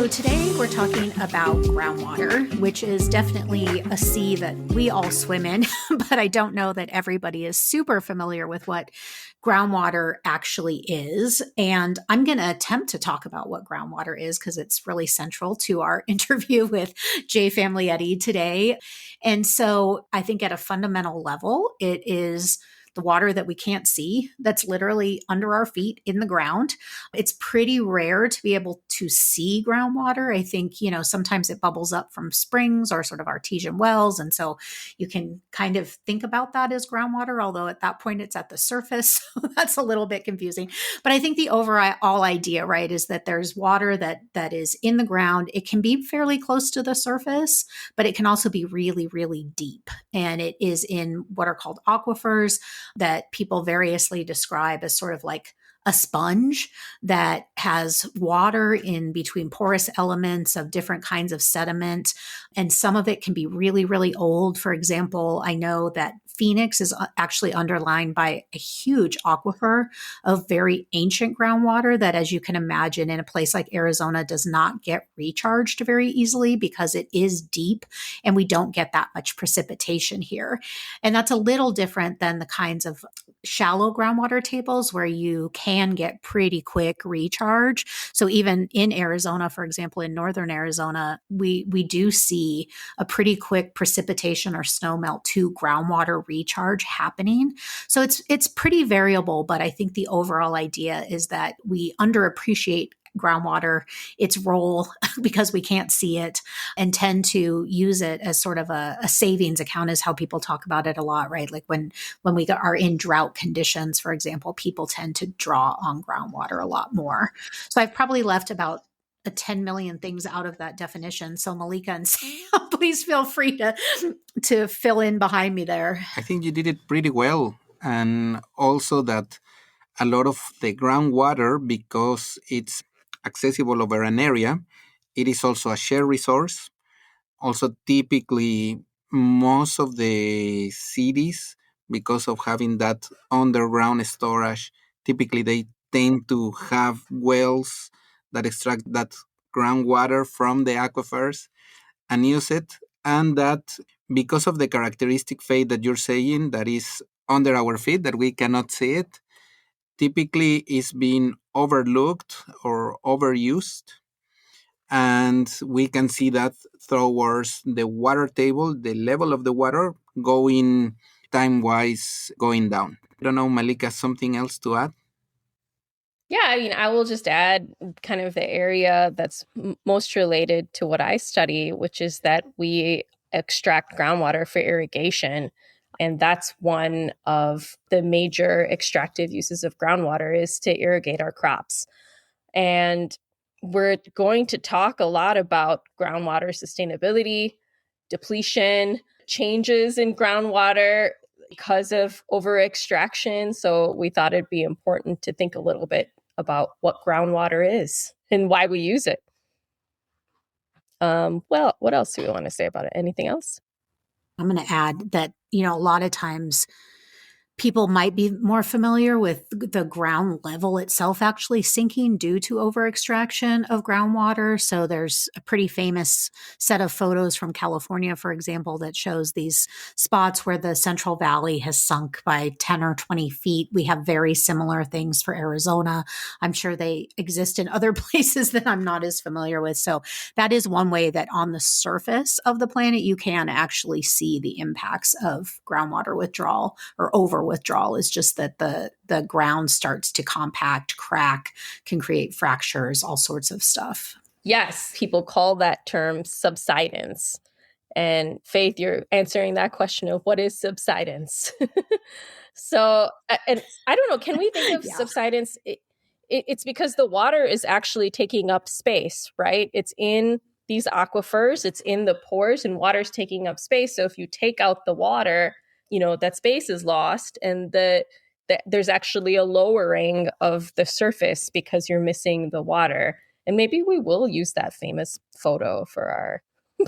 So today we're talking about groundwater, which is definitely a sea that we all swim in, but I don't know that everybody is super familiar with what groundwater actually is. And I'm going to attempt to talk about what groundwater is because it's really central to our interview with Jay Famiglietti today. And so I think at a fundamental level, it is the water that we can't see that's literally under our feet in the ground. It's pretty rare to be able to see groundwater. I think, sometimes it bubbles up from springs or sort of artesian wells. And so you can kind of think about that as groundwater, although at that point it's at the surface. So that's a little bit confusing. But I think the overall idea, right, is that there's water that is in the ground. It can be fairly close to the surface, but it can also be really, really deep. And it is in what are called aquifers that people variously describe as sort of like a sponge that has water in between porous elements of different kinds of sediment. And some of it can be really, really old. For example, I know that Phoenix is actually underlined by a huge aquifer of very ancient groundwater that, as you can imagine, in a place like Arizona does not get recharged very easily because it is deep and we don't get that much precipitation here. And that's a little different than the kinds of shallow groundwater tables where you can get pretty quick recharge. So even in Arizona, for example, in northern Arizona, we do see a pretty quick precipitation or snowmelt to groundwater recharge happening. So it's pretty variable, but I think the overall idea is that we underappreciate groundwater, its role because we can't see it, and tend to use it as sort of a savings account is how people talk about it a lot, right? Like when we are in drought conditions, for example, people tend to draw on groundwater a lot more. So I've probably left about 10 million things out of that definition. So Malika and Sam, please feel free to fill in behind me there. I think you did it pretty well. And also that a lot of the groundwater, because it's accessible over an area, it is also a shared resource. Also, typically, most of the cities, because of having that underground storage, typically they tend to have wells that extract that groundwater from the aquifers and use it. And that, because of the characteristic fate that you're saying, that is under our feet, that we cannot see it, typically is being overlooked or overused. And we can see that towards the water table, the level of the water going time-wise going down. I don't know, Malika, something else to add? Yeah, I will just add kind of the area that's most related to what I study, which is that we extract groundwater for irrigation. And that's one of the major extractive uses of groundwater is to irrigate our crops. And we're going to talk a lot about groundwater sustainability, depletion, changes in groundwater because of over extraction. So we thought it'd be important to think a little bit about what groundwater is and why we use it. Well, what else do we want to say about it? Anything else? I'm going to add that, a lot of times people might be more familiar with the ground level itself actually sinking due to over-extraction of groundwater. So there's a pretty famous set of photos from California, for example, that shows these spots where the Central Valley has sunk by 10 or 20 feet. We have very similar things for Arizona. I'm sure they exist in other places that I'm not as familiar with. So that is one way that on the surface of the planet, you can actually see the impacts of groundwater withdrawal or over withdrawal, is just that the ground starts to compact, crack, can create fractures, all sorts of stuff. Yes, people call that term subsidence. And Faith, you're answering that question of what is subsidence. So, and I don't know, can we think of subsidence? It's because the water is actually taking up space, right? It's in these aquifers, it's in the pores, and water's taking up space. So if you take out the water, that space is lost, and there's actually a lowering of the surface because you're missing the water. And maybe we will use that famous photo for our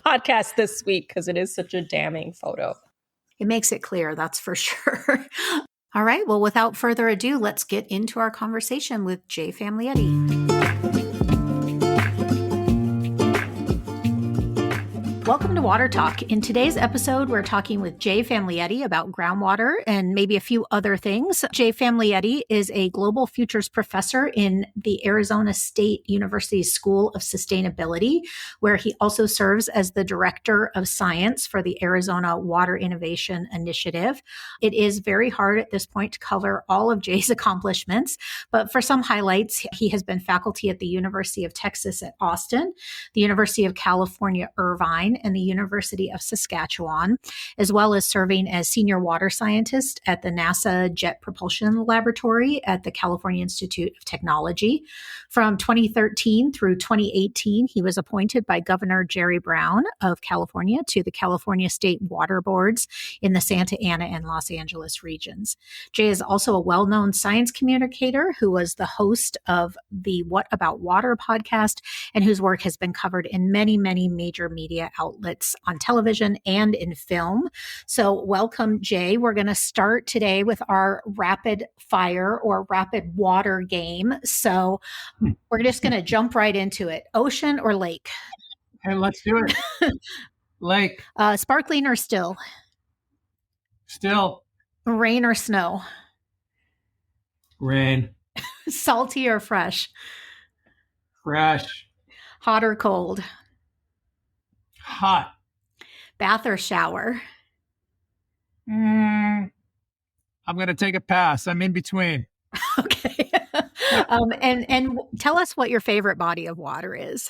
podcast this week because it is such a damning photo. It makes it clear, that's for sure. All right, well, without further ado, let's get into our conversation with Jay Famiglietti. Welcome to Water Talk. In today's episode, we're talking with Jay Famiglietti about groundwater and maybe a few other things. Jay Famiglietti is a global futures professor in the Arizona State University School of Sustainability, where he also serves as the director of science for the Arizona Water Innovation Initiative. It is very hard at this point to cover all of Jay's accomplishments, but for some highlights, he has been faculty at the University of Texas at Austin, the University of California, Irvine, and the University of Saskatchewan, as well as serving as senior water scientist at the NASA Jet Propulsion Laboratory at the California Institute of Technology. From 2013 through 2018, he was appointed by Governor Jerry Brown of California to the California State Water Boards in the Santa Ana and Los Angeles regions. Jay is also a well-known science communicator who was the host of the What About Water podcast and whose work has been covered in many, many major media outlets on television and in film. So welcome, Jay. We're going to start today with our rapid fire or rapid water game. So we're just going to jump right into it. Ocean or lake? Hey, let's do it. Lake. Sparkling or still? Still. Rain or snow? Rain. Salty or fresh? Fresh. Hot or cold? Hot. Bath or shower? I'm going to take a pass. I'm in between. Okay. And tell us what your favorite body of water is.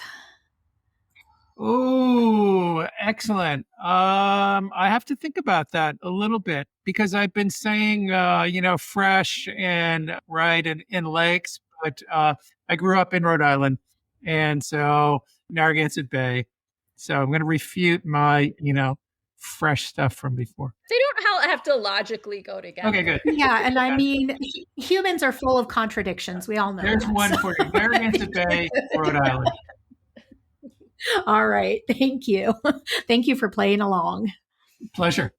Ooh, excellent. I have to think about that a little bit because I've been saying, fresh and right in lakes, but I grew up in Rhode Island, and so Narragansett Bay. So I'm going to refute my, fresh stuff from before. They don't have to logically go together. Okay, good. Yeah, and I mean, humans are full of contradictions. We all know. There's one for you. Narragansett Bay, Rhode Island. All right. Thank you. Thank you for playing along. Pleasure.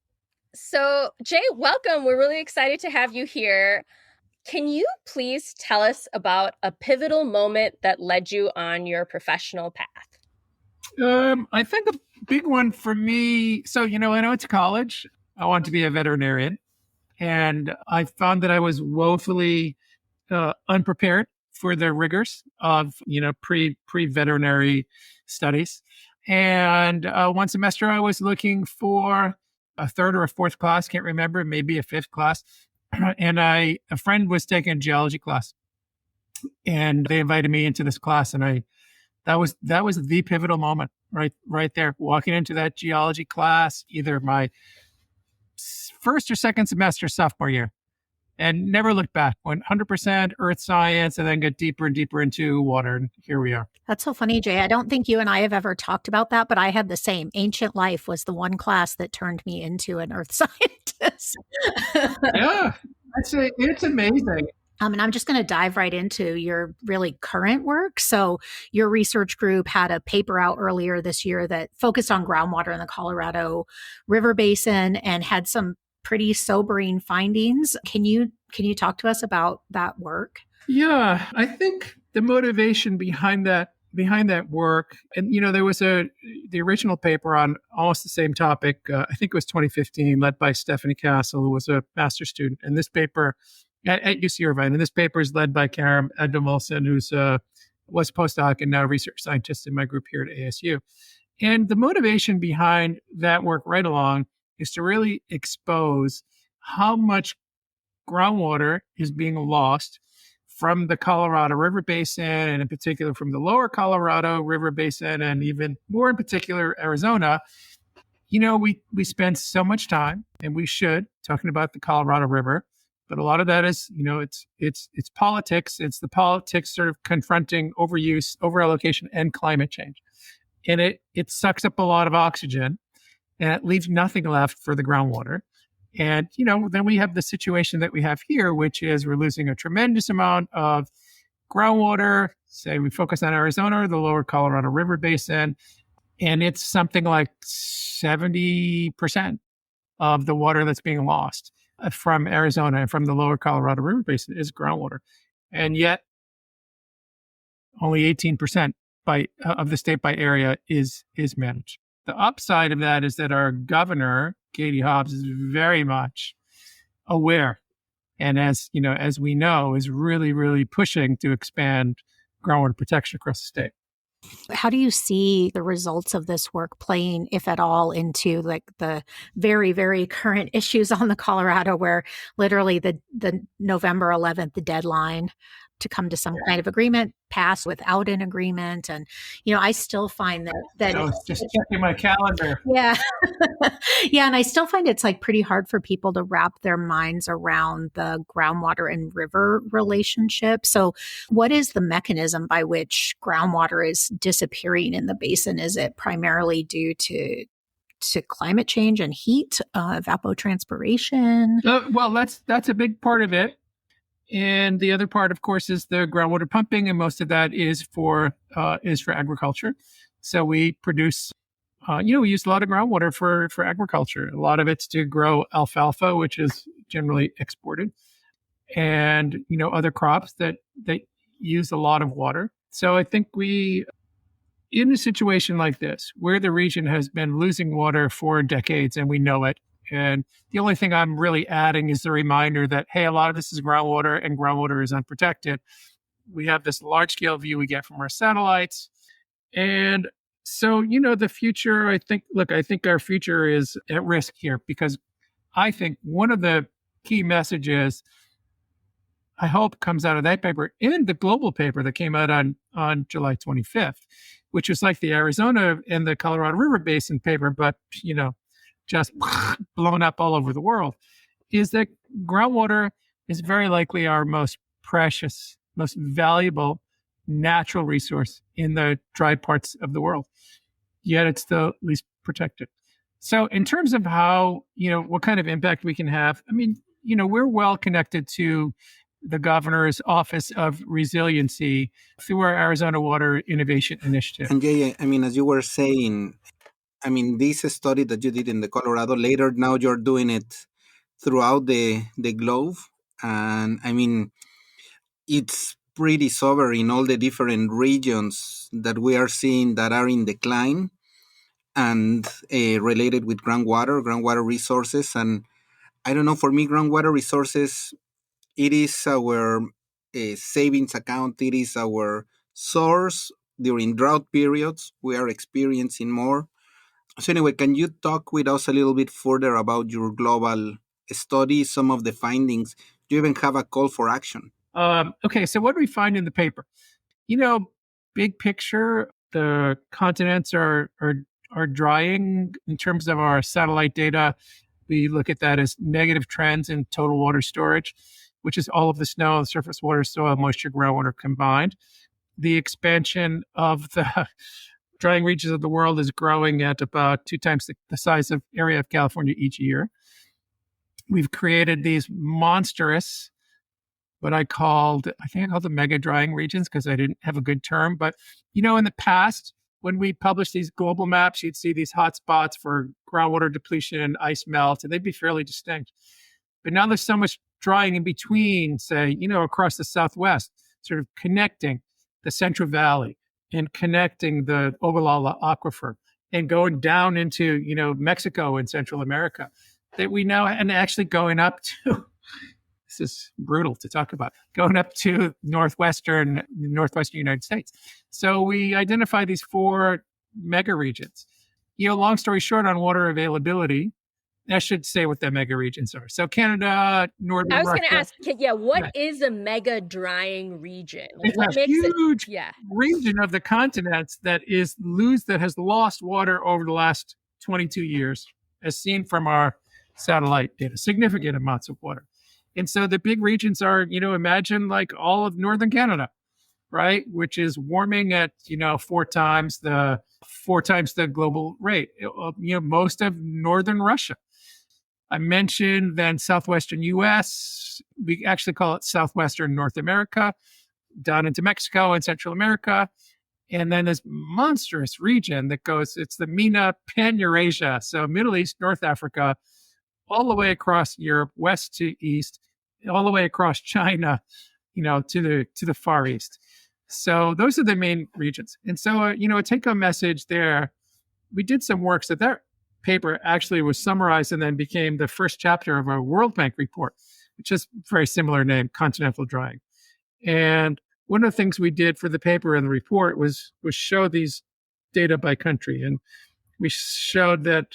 So, Jay, welcome. We're really excited to have you here. Can you please tell us about a pivotal moment that led you on your professional path? I think a big one for me. So, when I went to college, I wanted to be a veterinarian. And I found that I was woefully unprepared for the rigors of, pre-veterinary studies. And one semester I was looking for a third or a fourth class, can't remember, maybe a fifth class. And a friend was taking a geology class. And they invited me into this class. And that was the pivotal moment right there, walking into that geology class, either my first or second semester sophomore year, and never looked back. Went 100% earth science and then got deeper and deeper into water. And here we are. That's so funny, Jay. I don't think you and I have ever talked about that, but I had the same. Ancient life was the one class that turned me into an earth scientist. Yeah, it's amazing. And I'm just going to dive right into your really current work. So your research group had a paper out earlier this year that focused on groundwater in the Colorado River Basin and had some pretty sobering findings. Can you talk to us about that work? Yeah, I think the motivation behind that work, and there was the original paper on almost the same topic. I think it was 2015, led by Stephanie Castle, who was a master's student, and this paper at UC Irvine. And this paper is led by Karen Edmondson, who's was a postdoc and now a research scientist in my group here at ASU. And the motivation behind that work right along is to really expose how much groundwater is being lost from the Colorado River Basin, and in particular from the lower Colorado River Basin, and even more in particular, Arizona. We spend so much time, and we should, talking about the Colorado River, but a lot of that is, it's politics. It's the politics sort of confronting overuse, overallocation, and climate change. And it sucks up a lot of oxygen, and it leaves nothing left for the groundwater. And, then we have the situation that we have here, which is we're losing a tremendous amount of groundwater. Say we focus on Arizona, the lower Colorado River Basin, and it's something like 70% of the water that's being lost from Arizona and from the lower Colorado River Basin is groundwater. And yet only 18% of the state by area is managed. The upside of that is that our governor, Katie Hobbs, is very much aware. And as we know, is really, really pushing to expand groundwater protection across the state. How do you see the results of this work playing, if at all, into like the very, very current issues on the Colorado, where literally the November 11th, the deadline to come to some kind of agreement passed without an agreement? And, I still find that I was just checking my calendar. Yeah. Yeah. And I still find it's like pretty hard for people to wrap their minds around the groundwater and river relationship. So what is the mechanism by which groundwater is disappearing in the basin? Is it primarily due to climate change and heat, evapotranspiration? Well, that's a big part of it. And the other part, of course, is the groundwater pumping, and most of that is for agriculture. So we produce, we use a lot of groundwater for agriculture. A lot of it's to grow alfalfa, which is generally exported, and other crops that use a lot of water. So I think in a situation like this, where the region has been losing water for decades, and we know it. And the only thing I'm really adding is the reminder that, hey, a lot of this is groundwater, and groundwater is unprotected. We have this large-scale view we get from our satellites. And so, the future, I think our future is at risk here, because I think one of the key messages I hope comes out of that paper and the global paper that came out on July 25th, which was like the Arizona and the Colorado River Basin paper, but, just blown up all over the world, is that groundwater is very likely our most precious, most valuable natural resource in the dry parts of the world. Yet it's the least protected. So in terms of how, what kind of impact we can have, we're well connected to the governor's Office of Resiliency through our Arizona Water Innovation Initiative. And Jay, as you were saying, this study that you did in the Colorado, later now you're doing it throughout the globe. And it's pretty sobering, all the different regions that we are seeing that are in decline and related with groundwater resources. And I don't know, for me, groundwater resources, it is our savings account. It is our source during drought periods. We are experiencing more. So anyway, can you talk with us a little bit further about your global study, some of the findings? Do you even have a call for action? Okay, so what do we find in the paper? Big picture, the continents are drying. In terms of our satellite data, we look at that as negative trends in total water storage, which is all of the snow, the surface water, soil, moisture, groundwater combined. The expansion of the drying regions of the world is growing at about 2 times the size of area of California each year. We've created these monstrous, what I think I called them mega drying regions because I didn't have a good term. But, in the past, when we published these global maps, you'd see these hot spots for groundwater depletion and ice melt, and they'd be fairly distinct. But now there's so much drying in between, say, across the Southwest, sort of connecting the Central Valley and connecting the Ogallala Aquifer and going down into, Mexico and Central America, that we know, and actually going up to, this is brutal to talk about, going up to northwestern United States. So we identify these 4 mega regions. Long story short on water availability, I should say what the mega regions are. So Canada, Northern I was Russia. going to ask, what is a mega drying region? It's what a huge region of the continents that has lost water over the last 22 years, as seen from our satellite data, significant amounts of water. And so the big regions are, imagine like all of northern Canada, right? Which is warming at, 4 times the global rate. Most of northern Russia. I mentioned then southwestern U.S. We actually call it southwestern North America, down into Mexico and Central America. And then this monstrous region that it's the MENA Pan-Eurasia, so Middle East, North Africa, all the way across Europe, west to east, all the way across China, to the Far East. So those are the main regions. And so, a take-home message there we did some work. So that paper actually was summarized and then became the first chapter of our World Bank report, which is a very similar name, Continental Drying. And one of the things we did for the paper and the report was show these data by country. And we showed that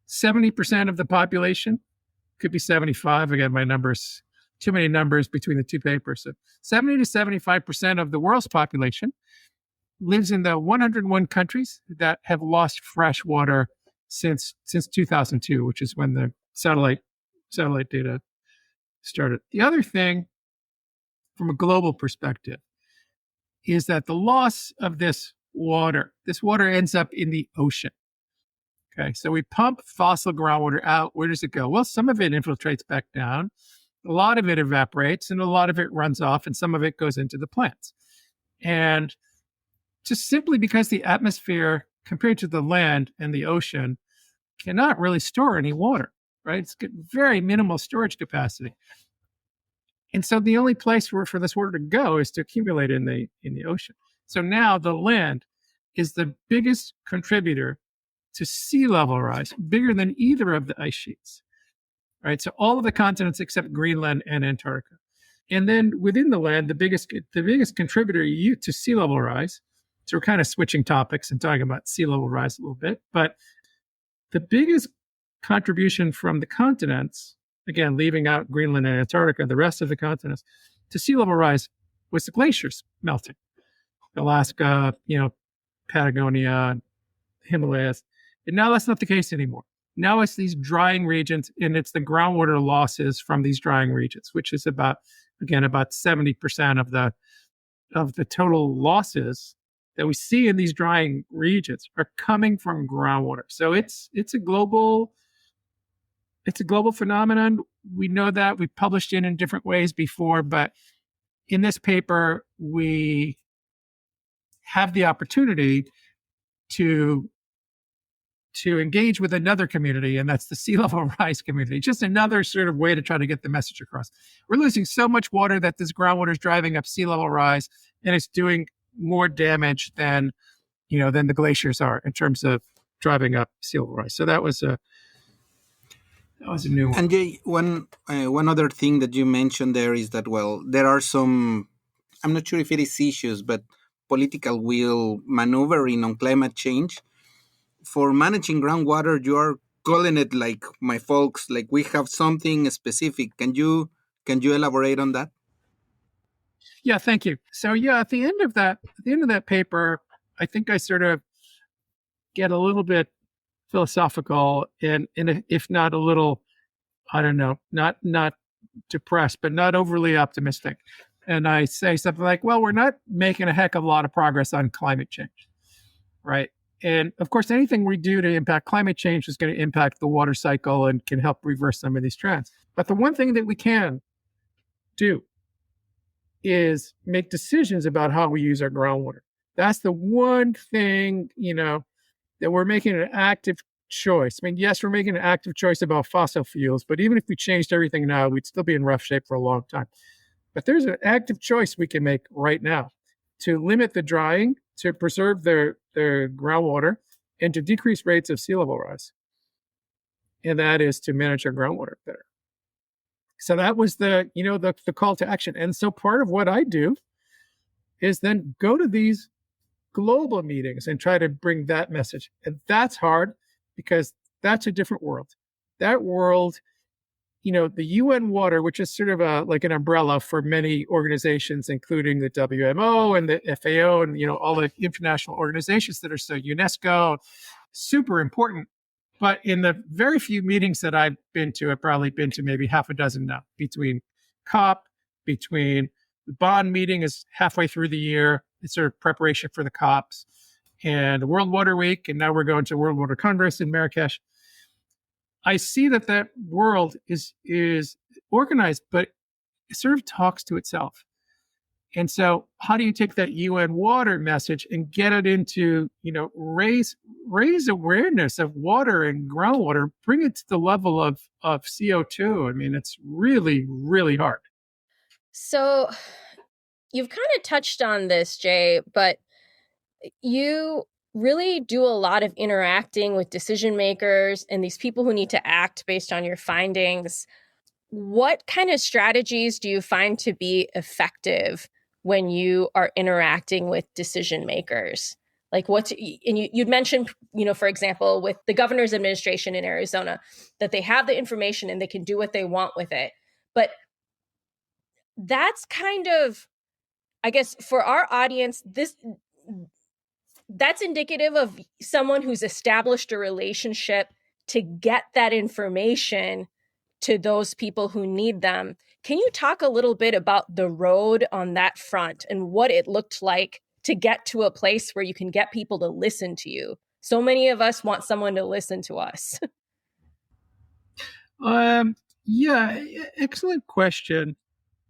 70% of the population, could be 75, again, my numbers, too many numbers between the two papers. So 70 to 75% of the world's population lives in the 101 countries that have lost fresh water since 2002, which is when the satellite data started. The other thing, from a global perspective, is that the loss of this water ends up in the ocean. Okay, so we pump fossil groundwater out. Where does it go? Well, some of it infiltrates back down, a lot of it evaporates, and a lot of it runs off, and some of it goes into the plants. And just simply because the atmosphere, compared to the land and the ocean, cannot really store any water, right? It's got very minimal storage capacity. And so the only place for this water to go is to accumulate in the ocean. So now the land is the biggest contributor to sea level rise, bigger than either of the ice sheets, right? So all of the continents except Greenland and Antarctica. And then within the land, the biggest contributor to sea level rise, so we're kind of switching topics and talking about sea level rise a little bit, but the biggest contribution from the continents, again, leaving out Greenland and Antarctica, the rest of the continents, to sea level rise was the glaciers melting. Alaska, Patagonia, Himalayas. And now that's not the case anymore. Now it's these drying regions, and it's the groundwater losses from these drying regions, which is about 70% of the total losses that we see in these drying regions are coming from groundwater. So it's a global phenomenon. We know that. We published it in different ways before, but in this paper, we have the opportunity to engage with another community, and that's the sea level rise community. Just another sort of way to try to get the message across. We're losing so much water that this groundwater is driving up sea level rise, and it's doing more damage than the glaciers are in terms of driving up sea level rise. So that was a new one. And Jay, one other thing that you mentioned there is that, well, there are some, I'm not sure if it is issues, but political will maneuvering on climate change. For managing groundwater, you are calling it, like my folks, like we have something specific. Can you elaborate on that? Yeah, thank you. So at the end of that paper, I think I sort of get a little bit philosophical and if not a little, I don't know, not depressed, but not overly optimistic. And I say something like, well, we're not making a heck of a lot of progress on climate change, right? And of course, anything we do to impact climate change is going to impact the water cycle and can help reverse some of these trends. But the one thing that we can do is make decisions about how we use our groundwater. That's the one thing, that we're making an active choice. I mean, yes, we're making an active choice about fossil fuels, but even if we changed everything now, we'd still be in rough shape for a long time. But there's an active choice we can make right now to limit the drying, to preserve their groundwater, and to decrease rates of sea level rise. And that is to manage our groundwater better. So that was the call to action. And so part of what I do is then go to these global meetings and try to bring that message. And that's hard because that's a different world. That world, the UN water, which is sort of like an umbrella for many organizations, including the WMO and the FAO and, all the international organizations that are so UNESCO, super important. But in the very few meetings that I've been to, I've probably been to maybe half a dozen now, between COP, between the Bonn meeting is halfway through the year. It's sort of preparation for the COPs and World Water Week. And now we're going to World Water Congress in Marrakesh. I see that world is organized, but it sort of talks to itself. And so how do you take that UN water message and get it into, raise awareness of water and groundwater, bring it to the level of CO2? I mean, it's really, really hard. So you've kind of touched on this, Jay, but you really do a lot of interacting with decision makers and these people who need to act based on your findings. What kind of strategies do you find to be effective when you are interacting with decision makers? Like you'd mentioned, for example, with the governor's administration in Arizona, that they have the information and they can do what they want with it. But that's kind of, I guess, for our audience, that's indicative of someone who's established a relationship to get that information to those people who need them. Can you talk a little bit about the road on that front and what it looked like to get to a place where you can get people to listen to you? So many of us want someone to listen to us. Yeah, excellent question.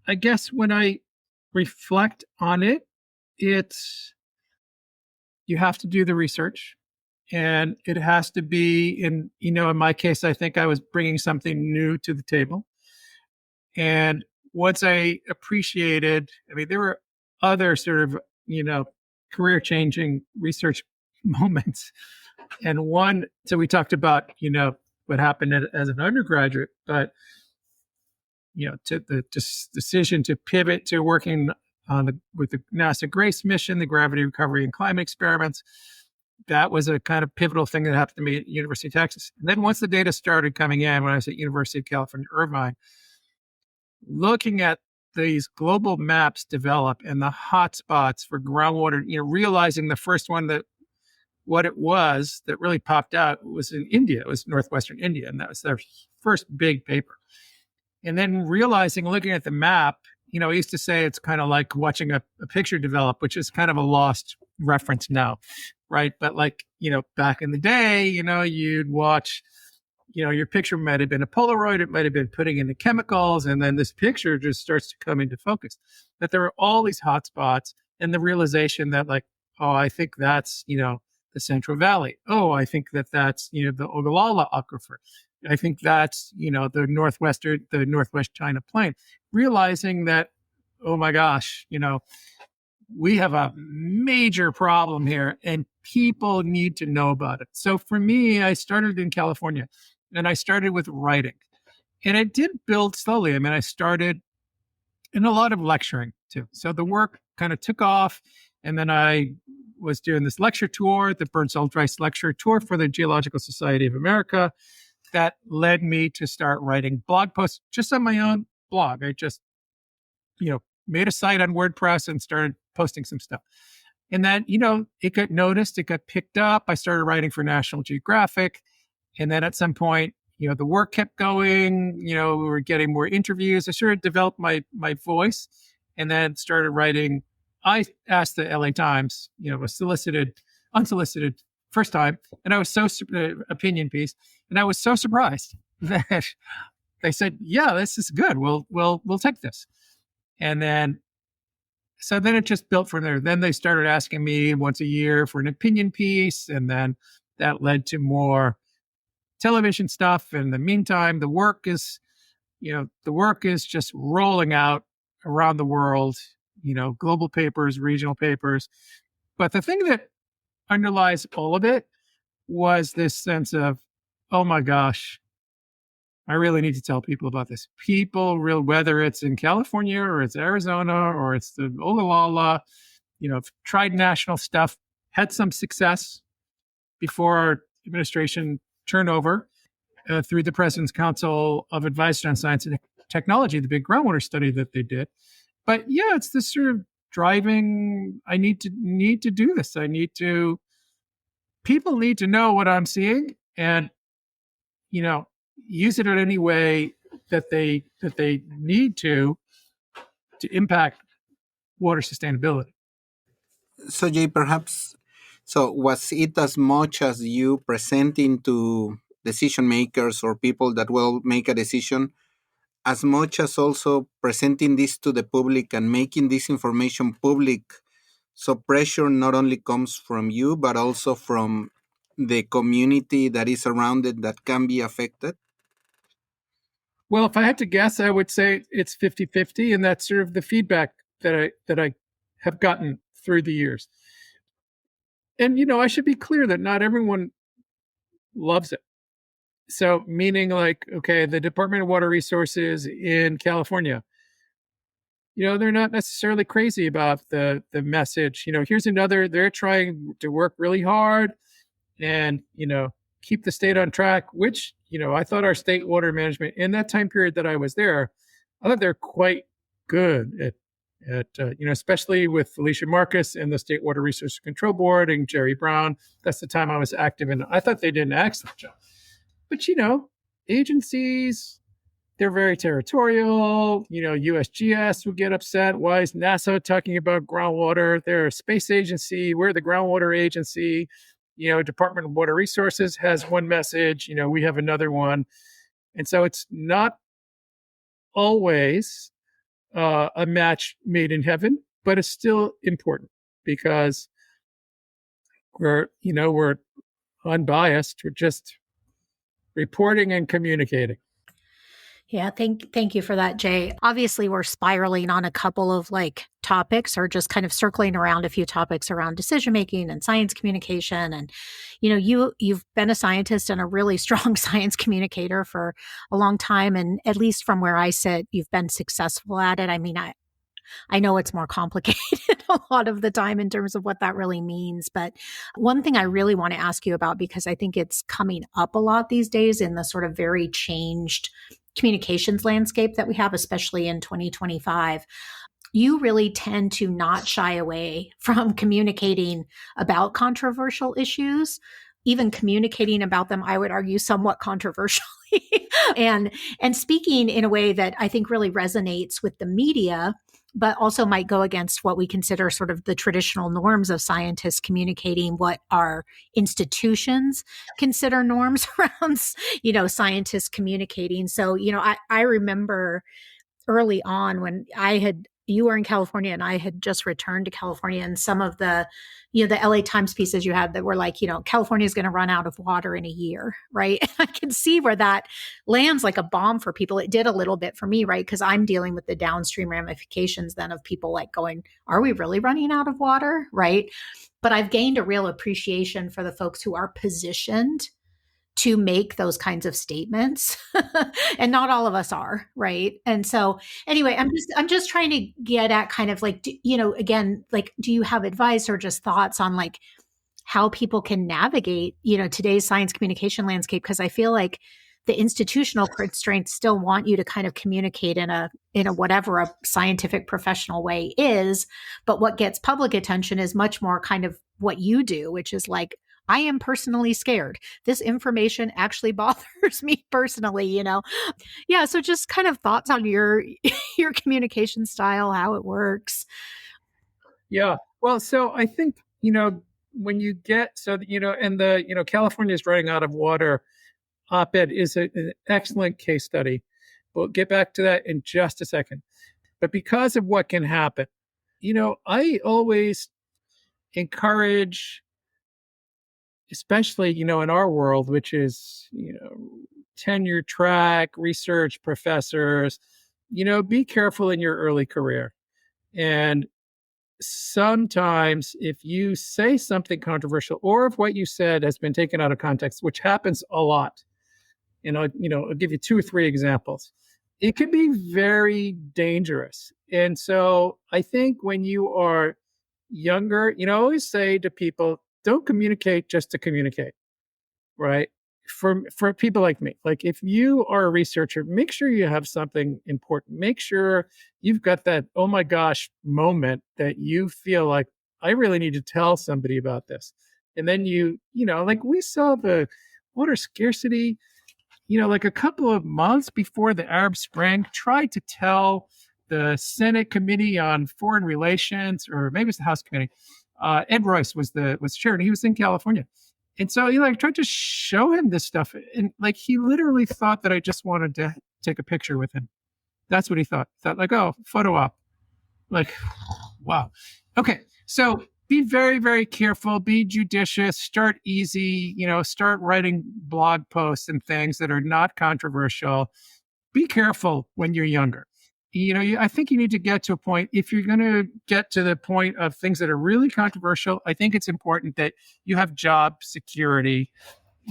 I guess when I reflect on it, it's you have to do the research, and it has to be in my case, I think I was bringing something new to the table. And once I appreciated, there were other sort of, career changing research moments. And one, so we talked about, what happened as an undergraduate, but, to the decision to pivot to working with the NASA GRACE mission, the gravity recovery and climate experiments. That was a kind of pivotal thing that happened to me at University of Texas. And then once the data started coming in, when I was at University of California, Irvine, looking at these global maps develop and the hotspots for groundwater, realizing the first one that what it was that really popped out was in India. It was northwestern India, and that was their first big paper. And then realizing, looking at the map, I used to say it's kind of like watching a picture develop, which is kind of a lost reference now, right? But back in the day, you'd watch, your picture might have been a Polaroid, it might have been putting in the chemicals, and then this picture just starts to come into focus. That there are all these hotspots, and the realization that oh, I think that's, the Central Valley. Oh, I think that's, the Ogallala Aquifer. I think that's, the Northwest China Plain. Realizing that, oh my gosh, we have a major problem here and people need to know about it. So for me, I started in California and I started with writing. And it did build slowly. I started in a lot of lecturing too. So the work kind of took off. And then I was doing this lecture tour, the Burns-Eldrice lecture tour for the Geological Society of America. That led me to start writing blog posts just on my own blog. I just, made a site on WordPress and started posting some stuff. And then, it got noticed, it got picked up. I started writing for National Geographic. And then at some point, the work kept going, we were getting more interviews. I sort of developed my voice and then started writing. I asked the LA Times, a unsolicited first time. And I was so, opinion piece. And I was so surprised that they said, yeah, this is good. We'll take this. And then, so then it just built from there. Then they started asking me once a year for an opinion piece. And then that led to more television stuff. In the meantime, the work is just rolling out around the world, global papers, regional papers. But the thing that underlies all of it was this sense of, oh my gosh, I really need to tell people about this. Whether it's in California or it's Arizona or it's the Ogallala, tried national stuff, had some success before our administration turnover through the President's Council of Advisors on Science and Technology, the big groundwater study that they did. But yeah, it's this sort of driving, I need to do this. People need to know what I'm seeing and, use it in any way that they need to impact water sustainability. So Jay, perhaps, so was it as much as you presenting to decision makers or people that will make a decision, as much as also presenting this to the public and making this information public? So pressure not only comes from you, but also from the community that is around it that can be affected? Well, if I had to guess, I would say it's 50-50, and that's sort of the feedback that I have gotten through the years. And, I should be clear that not everyone loves it. So, meaning like, okay, the Department of Water Resources in California, they're not necessarily crazy about the message. Here's another, they're trying to work really hard and, keep the state on track, which, I thought our state water management in that time period that I was there, I thought they're quite good especially with Felicia Marcus and the State Water Resources Control Board and Jerry Brown. That's the time I was active in. I thought they did an excellent job. But, agencies, they're very territorial. USGS would get upset. Why is NASA talking about groundwater? They're a space agency. We're the groundwater agency. Department of Water Resources has one message. We have another one. And so it's not always a match made in heaven, but it's still important because we're unbiased. We're just reporting and communicating. Yeah, thank you for that, Jay. Obviously, we're spiraling on a couple of topics, or just kind of circling around a few topics around decision making and science communication. And you've been a scientist and a really strong science communicator for a long time, and at least from where I sit, you've been successful at it. I mean, I know it's more complicated a lot of the time in terms of what that really means. But one thing I really want to ask you about, because I think it's coming up a lot these days in the sort of very changed communications landscape that we have, especially in 2025, you really tend to not shy away from communicating about controversial issues, even communicating about them, I would argue, somewhat controversially, and speaking in a way that I think really resonates with the media, but also might go against what we consider sort of the traditional norms of scientists communicating what our institutions consider norms around, scientists communicating. So, I remember early on when you were in California and I had just returned to California, and some of the LA Times pieces you had that were like, California is going to run out of water in a year, right? And I can see where that lands like a bomb for people. It did a little bit for me, right? Because I'm dealing with the downstream ramifications then of people going, are we really running out of water? Right. But I've gained a real appreciation for the folks who are positioned to make those kinds of statements. And not all of us are, right? And so anyway, I'm just trying to get at kind of again, do you have advice or just thoughts on how people can navigate, today's science communication landscape? Because I feel like the institutional constraints still want you to kind of communicate in a whatever a scientific professional way is, but what gets public attention is much more kind of what you do, which is I am personally scared. This information actually bothers me personally, Yeah, so just kind of thoughts on your communication style, how it works. Yeah. Well, so I think, when you get, and California is running out of water op-ed is an excellent case study. We'll get back to that in just a second. But because of what can happen, I always encourage, especially, in our world, which is, tenure track, research professors, be careful in your early career. And sometimes if you say something controversial, or if what you said has been taken out of context, which happens a lot, I'll give you 2 or 3 examples, it can be very dangerous. And so I think when you are younger, I always say to people, don't communicate just to communicate, right? For people like me, if you are a researcher, make sure you have something important. Make sure you've got that, oh my gosh, moment that you feel like, I really need to tell somebody about this. And then we saw the water scarcity, a couple of months before the Arab Spring, tried to tell the Senate Committee on Foreign Relations, or maybe it's the House Committee. Ed Royce was chair, and he was in California. And so, I tried to show him this stuff. And he literally thought that I just wanted to take a picture with him. That's what he thought. Oh, photo op. Wow. Okay. So be very, very careful, be judicious, start easy, start writing blog posts and things that are not controversial. Be careful when you're younger. I think you need to get to a point, if you're going to get to the point of things that are really controversial, I think it's important that you have job security,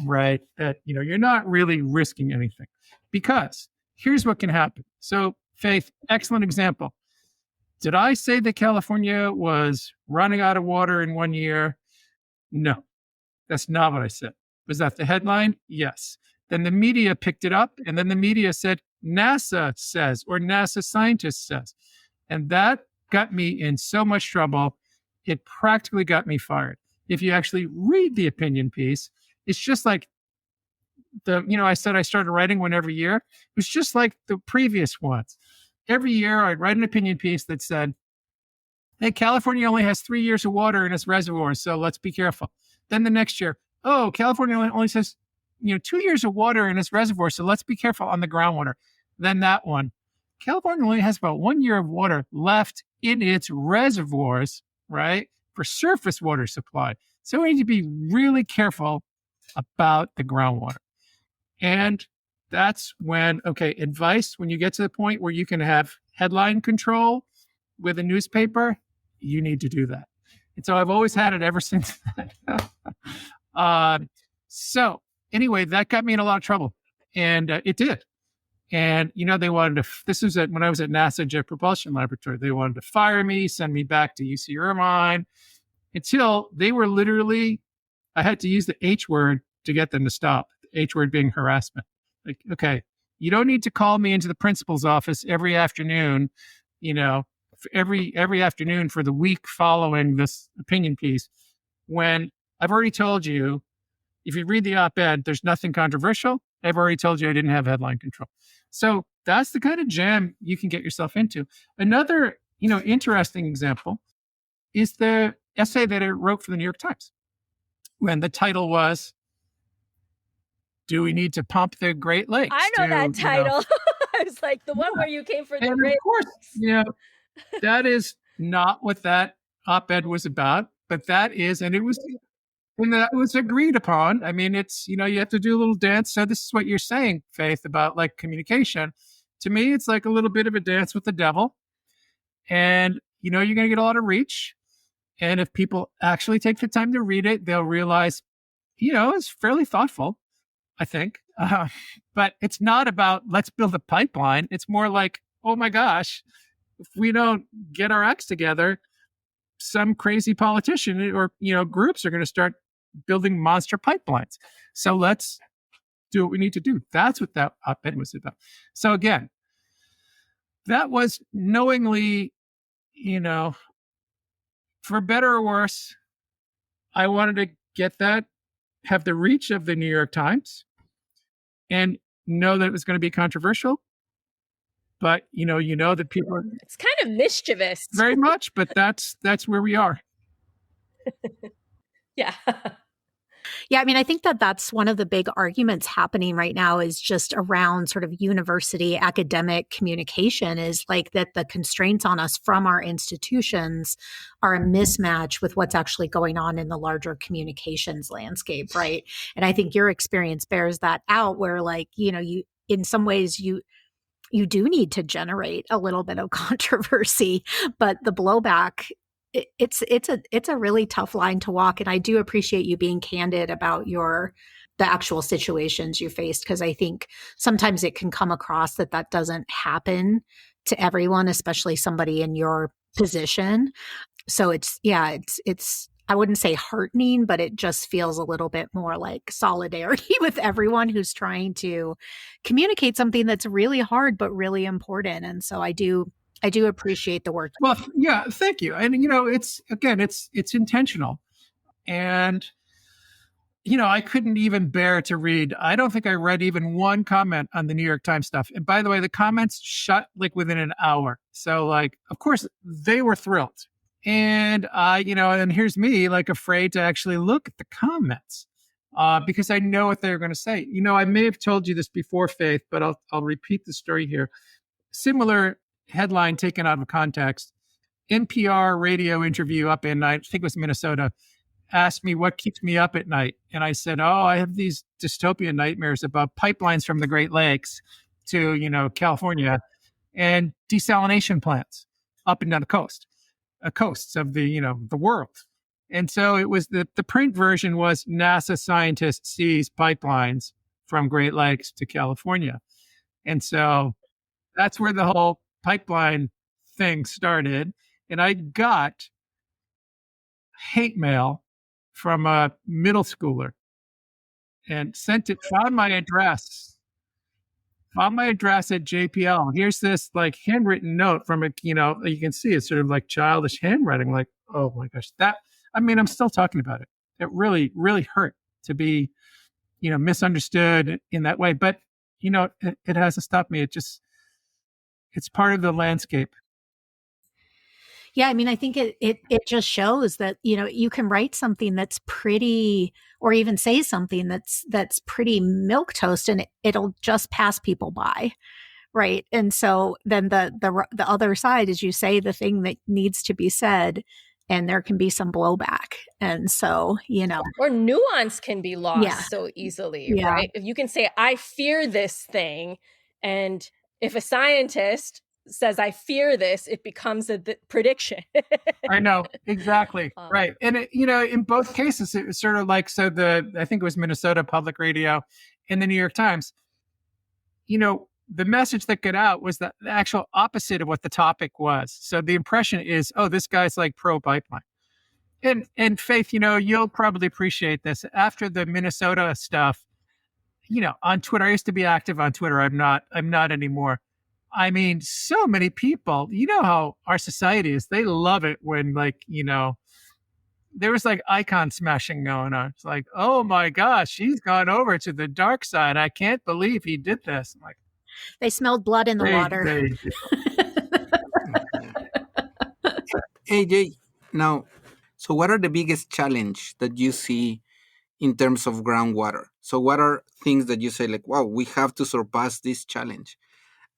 right? That, you're not really risking anything, because here's what can happen. So, Faith, excellent example. Did I say that California was running out of water in 1 year? No, that's not what I said. Was that the headline? Yes. Then the media picked it up, and then the media said, NASA says, or NASA scientist says. And that got me in so much trouble. It practically got me fired. If you actually read the opinion piece, it's just like I said I started writing one every year. It was just like the previous ones. Every year I'd write an opinion piece that said, hey, California only has 3 years of water in its reservoirs, so let's be careful. Then the next year, oh, California only has 2 years of water in its reservoir, so let's be careful on the groundwater. Then that one, California only has about 1 year of water left in its reservoirs, right, for surface water supply. So we need to be really careful about the groundwater. And that's when, advice, when you get to the point where you can have headline control with a newspaper, you need to do that. And so I've always had it ever since then. So anyway, that got me in a lot of trouble, and it did. And, they wanted to, this was when I was at NASA Jet Propulsion Laboratory, they wanted to fire me, send me back to UC Irvine, until they were literally, I had to use the H word to get them to stop. The H word being harassment. Like, okay, you don't need to call me into the principal's office every afternoon, every afternoon for the week following this opinion piece, when I've already told you, if you read the op-ed, there's nothing controversial. I've already told you I didn't have headline control. So that's the kind of jam you can get yourself into. Another, interesting example is the essay that I wrote for the New York Times, when the title was, do we need to pump the Great Lakes? I know that title. I was like, the one where you came for the and Great Lakes. Of course, that is not what that op-ed was about, but that is, and that was agreed upon. I mean, it's, you have to do a little dance. So this is what you're saying, Faith, about like communication. To me, it's like a little bit of a dance with the devil. And, you're going to get a lot of reach. And if people actually take the time to read it, they'll realize, it's fairly thoughtful, I think. But it's not about, let's build a pipeline. It's more like, oh my gosh, if we don't get our acts together, some crazy politician or, groups are going to start building monster pipelines. So let's do what we need to do. That's what that op-ed was about. So again, that was knowingly, for better or worse, I wanted to get that, have the reach of the New York Times, and know that it was going to be controversial. But, that people are... It's kind of mischievous. Very much, but that's where we are. Yeah. Yeah, I mean, I think that that's one of the big arguments happening right now, is just around sort of university academic communication, is like that the constraints on us from our institutions are a mismatch with what's actually going on in the larger communications landscape, right? And I think your experience bears that out, where like, you, in some ways, you do need to generate a little bit of controversy, but the blowback, it's a really tough line to walk. And I do appreciate you being candid about the actual situations you faced, because I think sometimes it can come across that doesn't happen to everyone, especially somebody in your position. So it's I wouldn't say heartening, but it just feels a little bit more like solidarity with everyone who's trying to communicate something that's really hard, but really important. And so I do appreciate the work. Well, yeah, thank you. And, it's intentional. And, I couldn't even bear to read. I don't think I read even one comment on the New York Times stuff. And by the way, the comments shut like within an hour. So like, of course, they were thrilled. And, and here's me like afraid to actually look at the comments because I know what they're going to say. I may have told you this before, Faith, but I'll repeat the story here. Similar headline taken out of context. NPR radio interview up in, I think it was Minnesota, asked me what keeps me up at night. And I said, I have these dystopian nightmares about pipelines from the Great Lakes to, California. and desalination plants up and down the coasts of the world. And so it was the print version was NASA scientists seize pipelines from Great Lakes to California. And so that's where the whole pipeline thing started. And I got hate mail from a middle schooler and found my address at JPL. Here's this like handwritten note from you can see it's sort of like childish handwriting. Like, oh my gosh, I'm still talking about it. It really, really hurt to be, misunderstood in that way. But, it hasn't stopped me. It's part of the landscape. Yeah, I mean, I think it just shows that, you can write something that's pretty, or even say something that's pretty milquetoast, and it'll just pass people by, right? And so then the other side is you say the thing that needs to be said, and there can be some blowback, and so or nuance can be lost so easily, right? If you can say, "I fear this thing," and if a scientist says I fear this, it becomes a prediction. I know, exactly. Right. And in both cases, it was sort of like, I think it was Minnesota Public Radio and the New York Times, the message that got out was the actual opposite of what the topic was. So the impression is, oh, this guy's like pro pipeline. And Faith, you'll probably appreciate this. After the Minnesota stuff, on Twitter, I used to be active on Twitter. I'm not anymore. I mean, so many people, how our society is. They love it when there was like icon smashing going on. It's like, oh my gosh, he's gone over to the dark side. I can't believe he did this. I'm like, they smelled blood in the water. Hey, Jay, now, so what are the biggest challenge that you see in terms of groundwater? So what are things that you say like, wow, we have to surpass this challenge?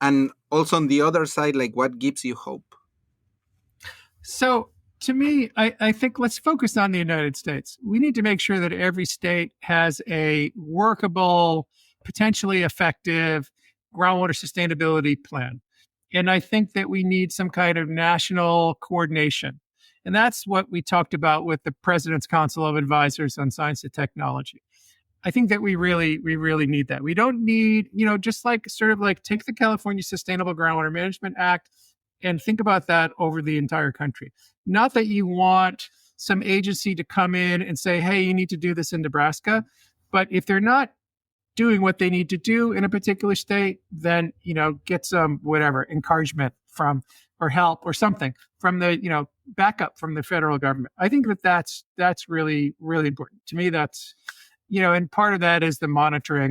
And also on the other side, like what gives you hope? So to me, I think let's focus on the United States. We need to make sure that every state has a workable, potentially effective groundwater sustainability plan. And I think that we need some kind of national coordination. And that's what we talked about with the President's Council of Advisors on Science and Technology. I think that we really need that. We don't need, just like sort of like take the California Sustainable Groundwater Management Act and think about that over the entire country. Not that you want some agency to come in and say, hey, you need to do this in Nebraska. But if they're not doing what they need to do in a particular state, then, get some whatever encouragement from or help or something from the, backup from the federal government. I think that's really, really important. To me, that's, and part of that is the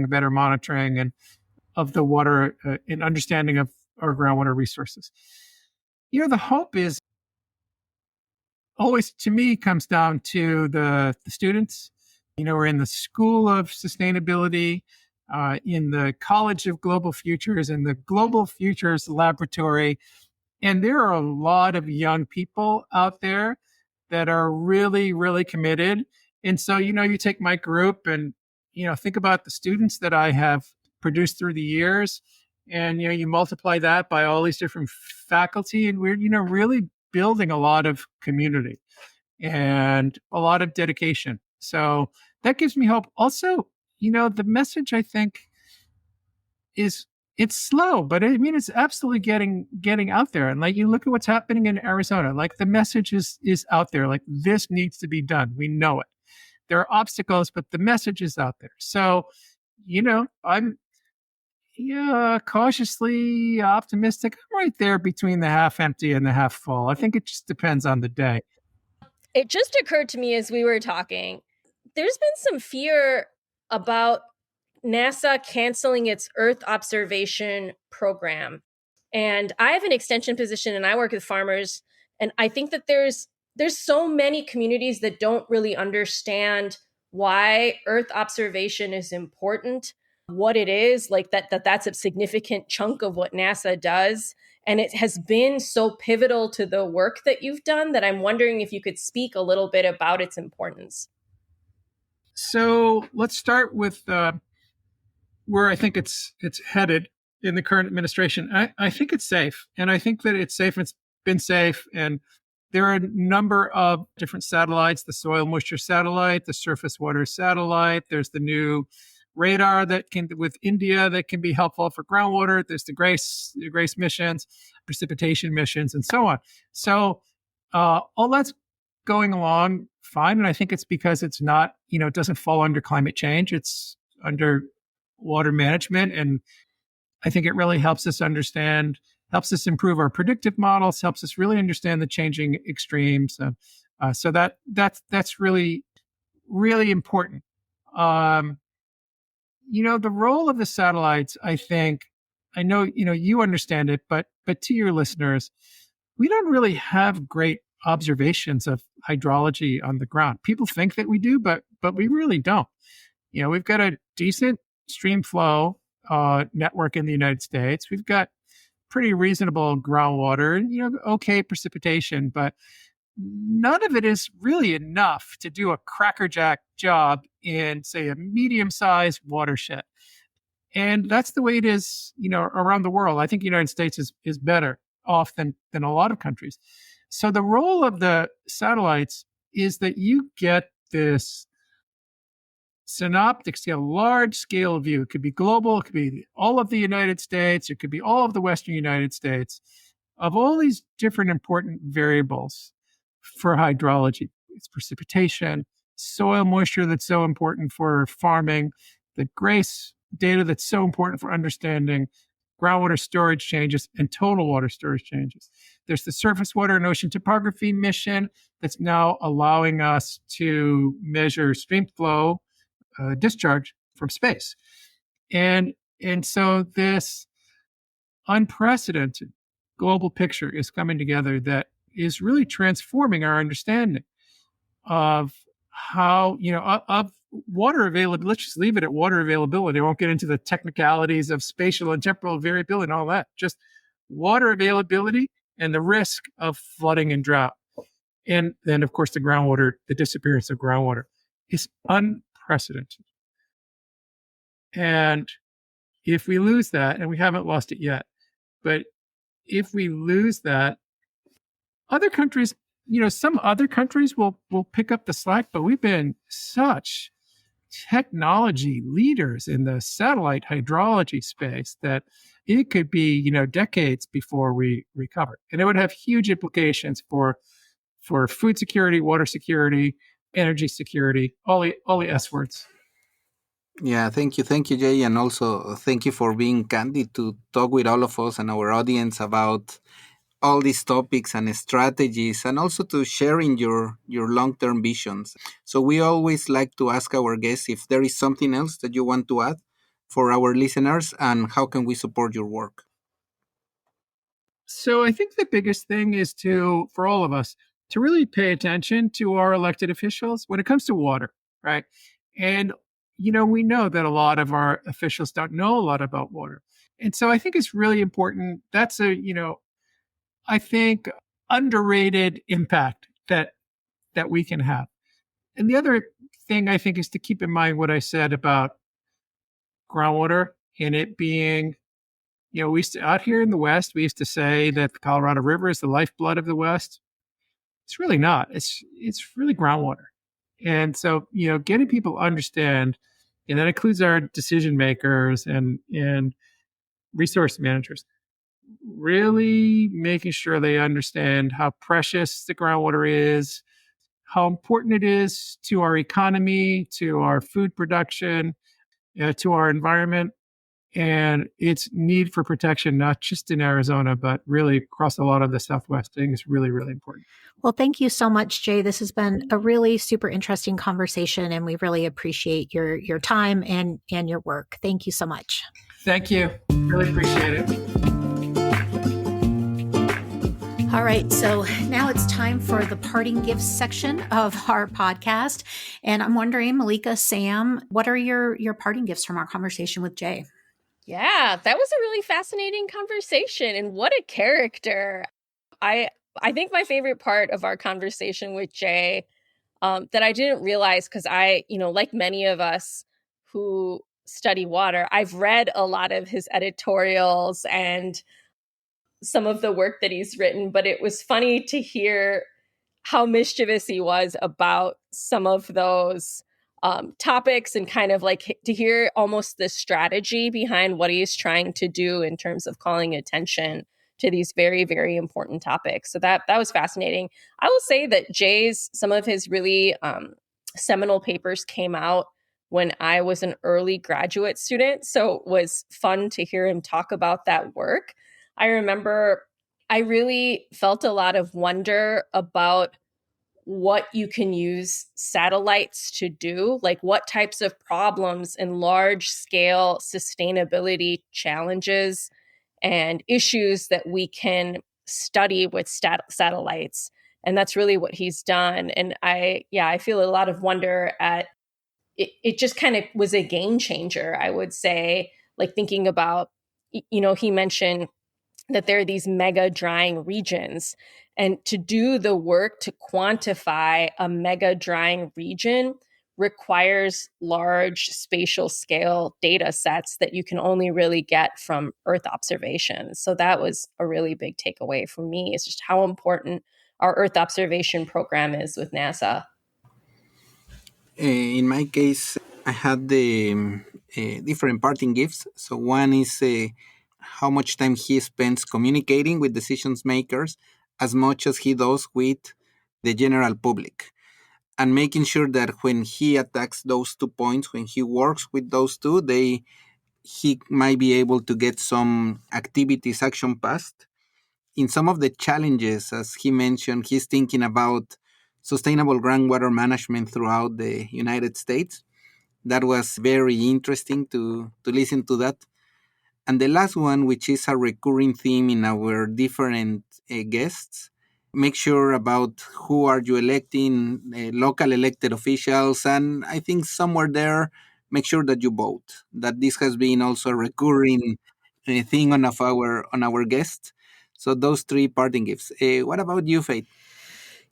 better monitoring and of the water and understanding of our groundwater resources. The hope is always, to me, comes down to the students. We're in the School of Sustainability, in the College of Global Futures, and the Global Futures Laboratory. And there are a lot of young people out there that are really, really committed. And so, you take my group and, think about the students that I have produced through the years. And, you multiply that by all these different faculty, and we're, really building a lot of community and a lot of dedication. So that gives me hope. Also, the message, I think, is it's slow, but I mean, it's absolutely getting out there. And like, you look at what's happening in Arizona, like the message is out there. Like this needs to be done. We know it. There are obstacles, but the message is out there. So, I'm cautiously optimistic. I'm right there between the half empty and the half full. I think it just depends on the day. It just occurred to me as we were talking, there's been some fear about NASA canceling its Earth observation program. And I have an extension position and I work with farmers. And I think that there's so many communities that don't really understand why Earth observation is important, what it is, like that's a significant chunk of what NASA does. And it has been so pivotal to the work that you've done that I'm wondering if you could speak a little bit about its importance. So let's start with where I think it's headed. in the current administration. I think it's safe. And I think that it's safe. It's been safe. And there are a number of different satellites, the soil moisture satellite, the surface water satellite. There's the new radar that can, with India, that can be helpful for groundwater. There's the GRACE missions, precipitation missions, and so on. So all that's going along fine. And I think it's because it's not, it doesn't fall under climate change. It's under water management. And I think it really helps us improve our predictive models, helps us really understand the changing extremes. So that's really, really important. The role of the satellites, I think, I know, you understand it, but to your listeners, we don't really have great observations of hydrology on the ground. People think that we do, but we really don't. We've got a decent stream flow network in the United States. We've got pretty reasonable groundwater and, okay precipitation, but none of it is really enough to do a crackerjack job in, say, a medium-sized watershed. And that's the way it is, around the world. I think the United States is better off than a lot of countries. So the role of the satellites is that you get this synoptic scale, large scale view. It could be global, it could be all of the United States, it could be all of the Western United States, of all these different important variables for hydrology. It's precipitation, soil moisture that's so important for farming, the GRACE data that's so important for understanding groundwater storage changes and total water storage changes. There's the surface water and ocean topography mission that's now allowing us to measure stream flow discharge from space. And so this unprecedented global picture is coming together that is really transforming our understanding of how, of water availability. Let's just leave it at water availability. I won't get into the technicalities of spatial and temporal variability and all that. Just water availability and the risk of flooding and drought. And then, of course, the disappearance of groundwater is unprecedented. And if we lose that, and we haven't lost it yet, but if we lose that, other countries, some other countries will pick up the slack, but we've been such technology leaders in the satellite hydrology space that it could be, decades before we recover. And it would have huge implications for food security, water security, energy security, all the S words. Yeah, thank you, Jay, and also thank you for being candid to talk with all of us and our audience about all these topics and strategies, and also to sharing your long-term visions. So we always like to ask our guests if there is something else that you want to add for our listeners, and how can we support your work? So I think the biggest thing is for all of us, to really pay attention to our elected officials when it comes to water, right? And we know that a lot of our officials don't know a lot about water. And so I think it's really important. That's I think underrated impact that we can have. And the other thing I think is to keep in mind what I said about groundwater and it being, out here in the West, we used to say that the Colorado River is the lifeblood of the West. It's really not. It's really groundwater. And so, getting people to understand, and that includes our decision makers and resource managers, really making sure they understand how precious the groundwater is, how important it is to our economy, to our food production, to our environment, and its need for protection, not just in Arizona, but really across a lot of the Southwest. I think is really, really important. Well, thank you so much, Jay. This has been a really super interesting conversation, and we really appreciate your time and your work. Thank you so much. Thank you. Really appreciate it. All right, so now it's time for the parting gifts section of our podcast. And I'm wondering, Malika, Sam, what are your parting gifts from our conversation with Jay? Yeah, that was a really fascinating conversation, and what a character. I think my favorite part of our conversation with Jay that I didn't realize, because I, like many of us who study water. I've read a lot of his editorials and some of the work that he's written, but it was funny to hear how mischievous he was about some of those topics, and kind of like to hear almost the strategy behind what he's trying to do in terms of calling attention to these very, very important topics. So that was fascinating. I will say that some of his really seminal papers came out when I was an early graduate student. So it was fun to hear him talk about that work. I remember I really felt a lot of wonder about what you can use satellites to do, like what types of problems and large scale sustainability challenges and issues that we can study with satellites. And that's really what he's done. And I feel a lot of wonder at it. It just kind of was a game changer, I would say, like thinking about, he mentioned that there are these mega drying regions. And to do the work to quantify a mega drying region requires large spatial scale data sets that you can only really get from Earth observations. So that was a really big takeaway for me, is just how important our Earth observation program is with NASA. In my case, I had the different parting gifts. So one is how much time he spends communicating with decision makers as much as he does with the general public, and making sure that when he attacks those 2 points, when he works with those two, he might be able to get some activities action passed. In some of the challenges, as he mentioned, he's thinking about sustainable groundwater management throughout the United States. That was very interesting to listen to that. And the last one, which is a recurring theme in our different guests, make sure about who are you electing, local elected officials, and I think somewhere there, make sure that you vote. That this has been also a recurring thing on our guests. So those 3 parting gifts. What about you, Faith?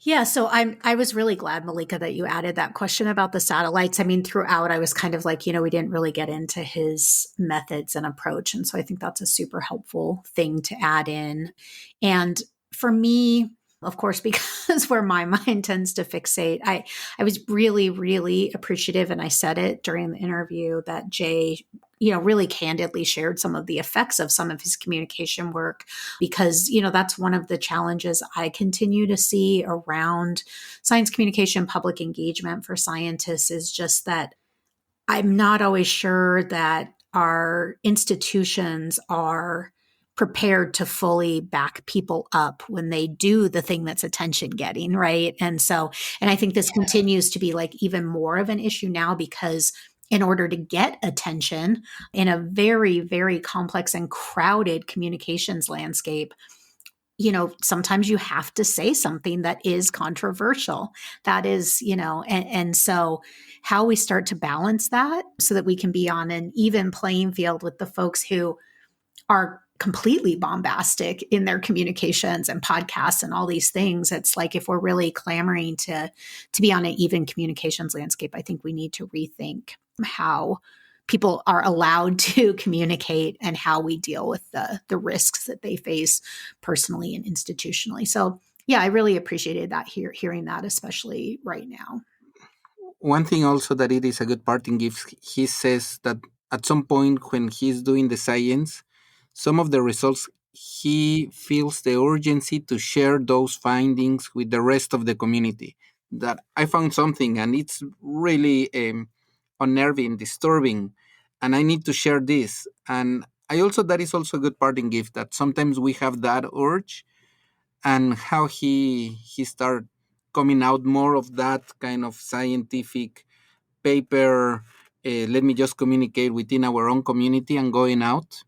Yeah, so I was really glad, Malika, that you added that question about the satellites. I mean, throughout, I was kind of like, we didn't really get into his methods and approach. And so I think that's a super helpful thing to add in. And for me, of course, because where my mind tends to fixate, I was really, really appreciative. And I said it during the interview that Jay, really candidly shared some of the effects of some of his communication work, because, that's one of the challenges I continue to see around science communication, public engagement for scientists, is just that I'm not always sure that our institutions are prepared to fully back people up when they do the thing that's attention getting, right? And I think this continues to be like even more of an issue now, because in order to get attention in a very, very complex and crowded communications landscape, sometimes you have to say something that is controversial. That is, and so how we start to balance that so that we can be on an even playing field with the folks who are completely bombastic in their communications and podcasts and all these things. It's like, if we're really clamoring to be on an even communications landscape, I think we need to rethink how people are allowed to communicate and how we deal with the risks that they face personally and institutionally. So yeah, I really appreciated that hearing that, especially right now. One thing also that it is a good parting gift, he says that at some point when he's doing the science, some of the results, he feels the urgency to share those findings with the rest of the community. That I found something and it's really unnerving, disturbing, and I need to share this. And that is also a good parting gift, that sometimes we have that urge, and how he started coming out more of that kind of scientific paper. Let me just communicate within our own community and going out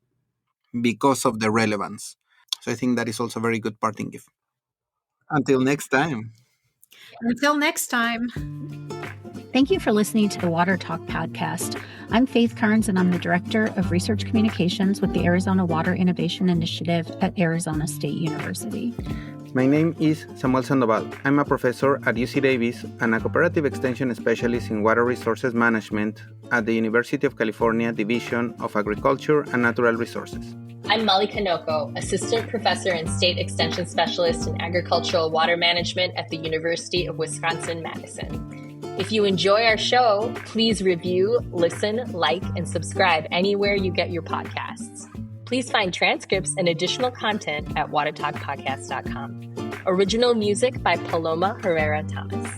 because of the relevance. So I think that is also a very good parting gift. Until next time. Until next time. Thank you for listening to the Water Talk podcast. I'm Faith Carnes, and I'm the Director of Research Communications with the Arizona Water Innovation Initiative at Arizona State University. My name is Samuel Sandoval. I'm a professor at UC Davis and a cooperative extension specialist in water resources management at the University of California Division of Agriculture and Natural Resources. I'm Molly Kanoko, assistant professor and state extension specialist in agricultural water management at the University of Wisconsin-Madison. If you enjoy our show, please review, listen, like, and subscribe anywhere you get your podcasts. Please find transcripts and additional content at watertalkpodcast.com. Original music by Paloma Herrera Thomas.